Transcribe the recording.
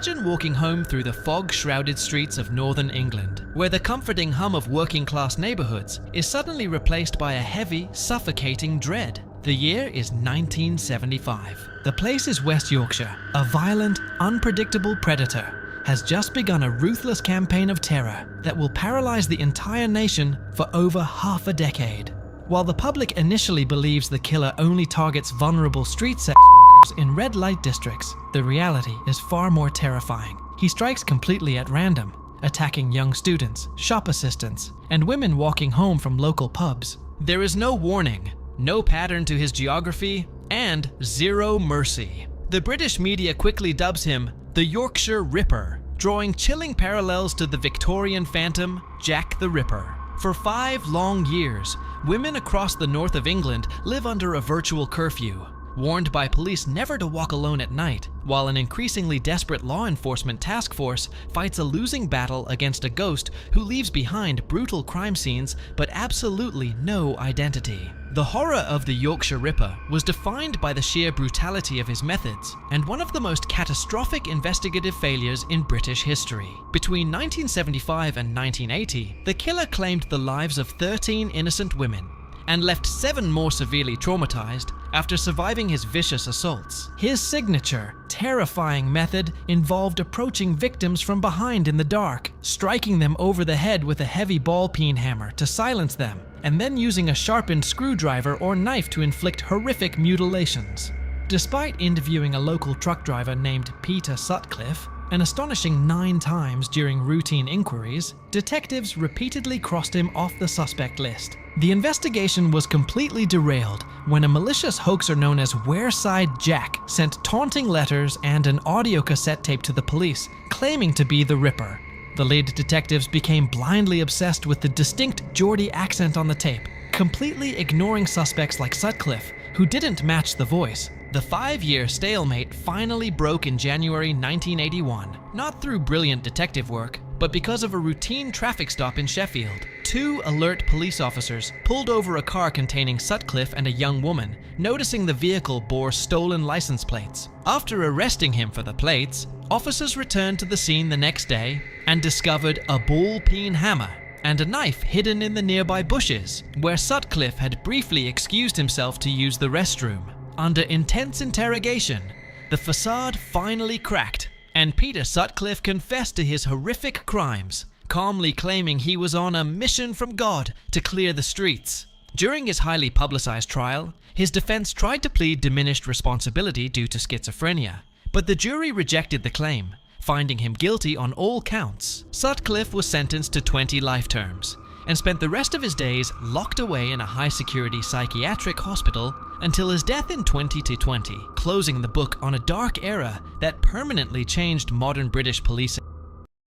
Imagine walking home through the fog-shrouded streets of northern England, where the comforting hum of working-class neighborhoods is suddenly replaced by a heavy, suffocating dread. The year is 1975. The place is West Yorkshire. A violent, unpredictable predator has just begun a ruthless campaign of terror that will paralyze the entire nation for over half a decade. While the public initially believes the killer only targets vulnerable street sex workers in red light districts, the reality is far more terrifying. He strikes completely at random, attacking young students, shop assistants, and women walking home from local pubs. There is no warning, no pattern to his geography, and zero mercy. The British media quickly dubs him the Yorkshire Ripper, drawing chilling parallels to the Victorian phantom, Jack the Ripper. For 5 long years, women across the north of England live under a virtual curfew, warned by police never to walk alone at night, while an increasingly desperate law enforcement task force fights a losing battle against a ghost who leaves behind brutal crime scenes but absolutely no identity. The horror of the Yorkshire Ripper was defined by the sheer brutality of his methods, and one of the most catastrophic investigative failures in British history. Between 1975 and 1980, the killer claimed the lives of 13 innocent women, and left 7 more severely traumatized after surviving his vicious assaults. His signature, terrifying method involved approaching victims from behind in the dark, striking them over the head with a heavy ball-peen hammer to silence them, and then using a sharpened screwdriver or knife to inflict horrific mutilations. Despite interviewing a local truck driver named Peter Sutcliffe, an astonishing 9 times during routine inquiries, detectives repeatedly crossed him off the suspect list. The investigation was completely derailed when a malicious hoaxer known as Wareside Jack sent taunting letters and an audio cassette tape to the police, claiming to be the Ripper. The lead detectives became blindly obsessed with the distinct Geordie accent on the tape, completely ignoring suspects like Sutcliffe, who didn't match the voice. The 5-year stalemate finally broke in January 1981, not through brilliant detective work, but because of a routine traffic stop in Sheffield. 2 alert police officers pulled over a car containing Sutcliffe and a young woman, noticing the vehicle bore stolen license plates. After arresting him for the plates, officers returned to the scene the next day and discovered a ball-peen hammer and a knife hidden in the nearby bushes, where Sutcliffe had briefly excused himself to use the restroom. Under intense interrogation, the facade finally cracked, and Peter Sutcliffe confessed to his horrific crimes, calmly claiming he was on a mission from God to clear the streets. During his highly publicized trial, his defense tried to plead diminished responsibility due to schizophrenia, but the jury rejected the claim, finding him guilty on all counts. Sutcliffe was sentenced to 20 life terms and spent the rest of his days locked away in a high-security psychiatric hospital until his death in 2020, closing the book on a dark era that permanently changed modern British policing.